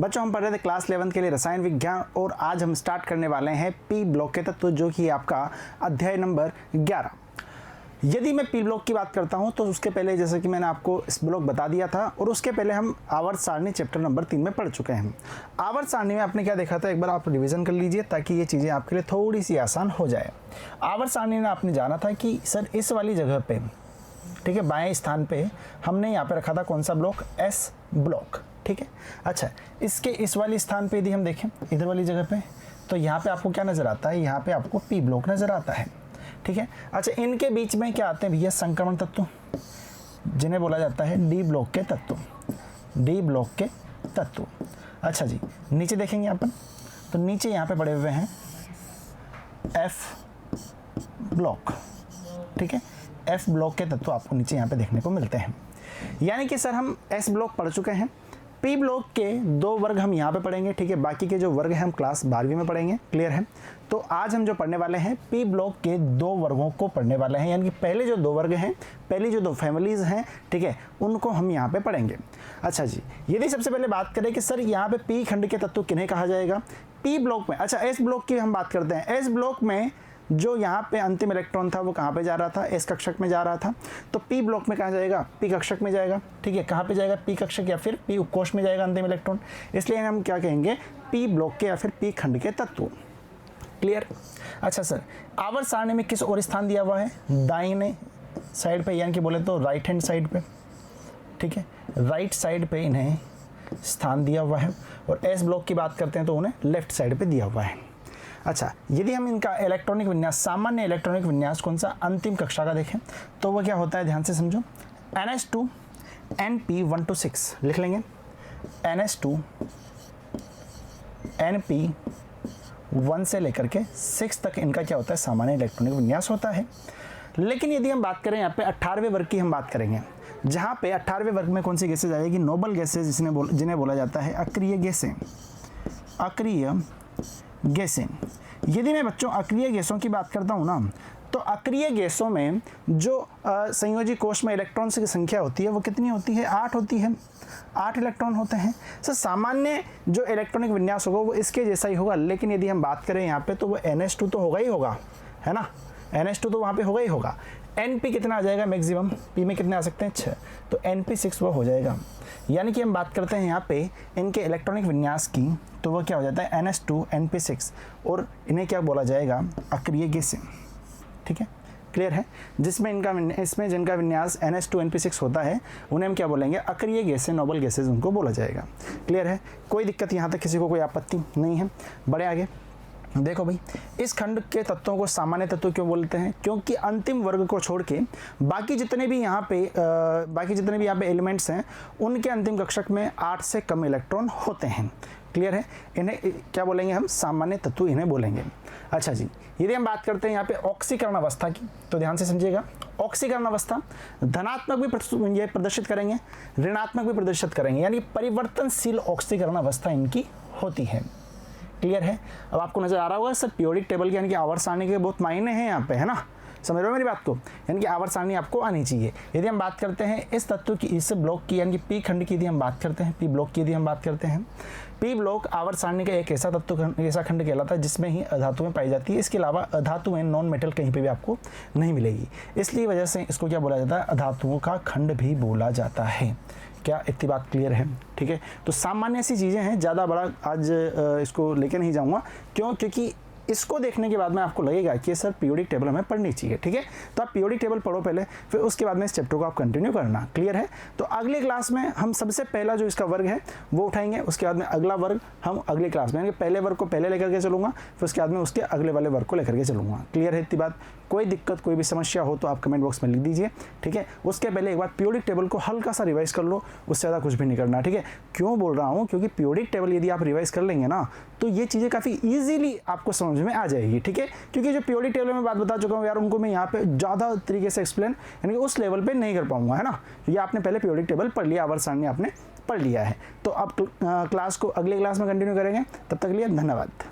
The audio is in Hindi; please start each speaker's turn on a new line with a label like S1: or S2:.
S1: बच्चों हम पढ़ रहे थे क्लास 11 के लिए रसायन विज्ञान और आज हम स्टार्ट करने वाले हैं पी ब्लॉक के तत्व जो कि आपका अध्याय नंबर 11। यदि मैं पी ब्लॉक की बात करता हूं तो उसके पहले जैसे कि मैंने आपको इस ब्लॉक बता दिया था और उसके पहले हम आवर्त सारणी चैप्टर नंबर 3 में पढ़ चुके हैं। आवर्त सारणी में आपने क्या देखा था, एक बार आप रिवीजन कर लीजिए ताकि ये चीज़ें आपके लिए थोड़ी सी आसान हो जाए। आवर्त सारणी में आपने जाना था कि सर इस वाली जगह पे, ठीक है, बाएं स्थान पे हमने यहाँ पे रखा था कौन सा ब्लॉक, एस ब्लॉक, ठीक है। अच्छा, इसके इस वाली स्थान पे यदि हम देखें इधर वाली जगह पे तो यहाँ पे आपको क्या नज़र आता है, यहाँ पे आपको पी ब्लॉक नज़र आता है, ठीक है। अच्छा, इनके बीच में क्या आते हैं भैया, संक्रमण तत्व, जिन्हें बोला जाता है डी ब्लॉक के तत्व, डी ब्लॉक के तत्व। अच्छा जी, नीचे देखेंगे अपन तो नीचे यहाँ पे पड़े हुए हैं एफ ब्लॉक, ठीक है। एफ ब्लॉक के तत्व आपको नीचे यहाँ पे देखने को मिलते हैं। यानी कि सर हम एस ब्लॉक पढ़ चुके हैं, पी ब्लॉक के 2 वर्ग हम यहाँ पे पढ़ेंगे, ठीक है। बाकी के जो वर्ग हैं हम क्लास 12वीं में पढ़ेंगे, क्लियर है। तो आज हम जो पढ़ने वाले हैं पी ब्लॉक के 2 वर्गों को पढ़ने वाले हैं, यानी कि पहले जो 2 वर्ग हैं, पहली जो 2 फैमिलीज हैं, ठीक है, उनको हम यहाँ पे पढ़ेंगे। अच्छा जी, यदि सबसे पहले बात करें कि सर यहाँ पे पी खंड के तत्व किन्हें कहा जाएगा पी ब्लॉक में। अच्छा, एस ब्लॉक की हम बात करते हैं। एस ब्लॉक में जो यहाँ पे अंतिम इलेक्ट्रॉन था वो कहाँ पे जा रहा था, एस कक्षक में जा रहा था। तो पी ब्लॉक में कहाँ जाएगा, पी कक्षक में जाएगा, ठीक है। कहाँ पे जाएगा, पी कक्षक या फिर पी उपकोष में जाएगा अंतिम इलेक्ट्रॉन। इसलिए हम क्या कहेंगे, पी ब्लॉक के या फिर पी खंड के तत्व, क्लियर। अच्छा सर, आवर्त सारणी में किस और स्थान दिया हुआ है, दाहिने साइड पे, यानी कि बोले तो राइट हैंड साइड पे, ठीक है, राइट साइड पे इन्हें स्थान दिया हुआ है। और एस ब्लॉक की बात करते हैं तो उन्हें लेफ्ट साइड पे दिया हुआ है। अच्छा, यदि हम इनका इलेक्ट्रॉनिक विन्यास, सामान्य इलेक्ट्रॉनिक विन्यास कौन सा, अंतिम कक्षा का देखें तो वो क्या होता है, ध्यान से समझो। NH2 NP1 to 6 लिख लेंगे, NH2 NP1 से लेकर के 6 तक इनका क्या होता है, सामान्य इलेक्ट्रॉनिक विन्यास होता है। लेकिन यदि हम बात करें यहाँ पे 18वें वर्ग की हम बात करेंगे, जहाँ पे 18वें वर्ग में कौन सी गैसेज आएगी, नोबल गैसेज, जिन्हें बोला जाता है अक्रिय गैसें, अक्रिय गैसें। यदि मैं बच्चों अक्रिय गैसों की बात करता हूँ ना, तो अक्रिय गैसों में जो संयोजी कोश में इलेक्ट्रॉन्स की संख्या होती है वो कितनी होती है, 8 होती है, 8 इलेक्ट्रॉन होते हैं। सर सामान्य जो इलेक्ट्रॉनिक विन्यास होगा वो इसके जैसा ही होगा, लेकिन यदि हम बात करें यहाँ पे तो वो NH2 तो होगा ही होगा, है ना, NH2 तो वहाँ पे होगा ही होगा। NP कितना आ जाएगा मैक्सिमम, P में कितने आ सकते हैं, 6, तो NP6 वो हो जाएगा। यानी कि हम बात करते हैं यहाँ पे इनके इलेक्ट्रॉनिक विन्यास की, तो वो क्या हो जाता है NH2 NP6, और इन्हें क्या बोला जाएगा, अक्रिय गैसें, ठीक है, क्लियर है। जिसमें इसमें जिनका विन्यास NH2 NP6 होता है उन्हें हम क्या बोलेंगे, अक्रिय गैसें, नोबल गैसेज उनको बोला जाएगा, क्लियर है। कोई दिक्कत यहाँ तक किसी को कोई आपत्ति नहीं है। बड़े आगे देखो भाई, इस खंड के तत्वों को सामान्य तत्व क्यों बोलते हैं, क्योंकि अंतिम वर्ग को छोड़ के बाकी जितने भी यहाँ पे एलिमेंट्स हैं उनके अंतिम कक्षक में 8 से कम इलेक्ट्रॉन होते हैं, क्लियर है। इन्हें क्या बोलेंगे हम, सामान्य तत्व इन्हें बोलेंगे। अच्छा जी, यदि हम बात करते हैं यहाँ पे ऑक्सीकरण अवस्था की, तो ध्यान से समझिएगा। ऑक्सीकरण अवस्था धनात्मक भी ये प्रदर्शित करेंगे, ऋणात्मक भी प्रदर्शित करेंगे, यानी परिवर्तनशील ऑक्सीकरण अवस्था इनकी होती है, क्लियर है। अब आपको नजर आ रहा होगा सर पीरियोडिक टेबल के यानी कि आवर्त सारणी के बहुत मायने हैं यहाँ पे, है ना, समझ रहे हो मेरी बात को, यानी कि आवर्त सारणी आपको आनी चाहिए। यदि हम बात करते हैं इस तत्व की, इस ब्लॉक की, यानी कि पी खंड की यदि हम बात करते हैं, पी ब्लॉक की यदि हम बात करते हैं, पी ब्लॉक आवर्त सारणी का एक ऐसा तत्व, ऐसा खंड कहलाता है जिसमें ही अधातुएं पाई जाती है। इसके अलावा अधातुएं, नॉन मेटल कहीं पे भी आपको नहीं मिलेगी, इसलिए वजह से इसको क्या बोला जाता है, अधातुओं का खंड भी बोला जाता है। क्या इतनी बात क्लियर है, ठीक है। तो सामान्य ऐसी चीज़ें हैं, ज़्यादा बड़ा आज इसको लेके नहीं जाऊँगा, क्योंकि इसको देखने के बाद में आपको लगेगा कि सर पीरियोडिक टेबल हमें पढ़नी चाहिए, ठीक है। तो आप पीरियोडिक टेबल पढ़ो पहले, फिर उसके बाद में इस चैप्टर को आप कंटिन्यू करना, क्लियर है। तो अगली क्लास में हम सबसे पहला जो इसका वर्ग है वो उठाएंगे, उसके बाद में अगला वर्ग हम अगली क्लास में, यानी पहले वर्ग को पहले लेकर के चलूँगा, फिर उसके बाद में उसके अगले वाले वर्ग को लेकर के चलूँगा, क्लियर है इतनी बात। कोई दिक्कत, कोई भी समस्या हो तो आप कमेंट बॉक्स में लिख दीजिए, ठीक है। उसके पहले एक बार पीरियोडिक टेबल को हल्का सा रिवाइज कर लो, उससे ज़्यादा कुछ भी नहीं करना, ठीक है। क्यों बोल रहा हूँ, क्योंकि पीरियोडिक टेबल यदि आप रिवाइज कर लेंगे ना तो ये चीज़ें काफ़ी ईजिली आपको समझ में आ जाएगी, ठीक है। क्योंकि जो पीरियोडिक टेबल में बात बता चुका हूँ यार, उनको मैं यहाँ पे ज़्यादा तरीके से एक्सप्लेन यानी कि उस लेवल पे नहीं कर पाऊंगा, है ना। ये आपने पहले पीरियोडिक टेबल पढ़ लिया, आवर्त सारणी आपने पढ़ लिया है। तो अब क्लास को अगले क्लास में कंटिन्यू करेंगे, तब तक के लिए धन्यवाद।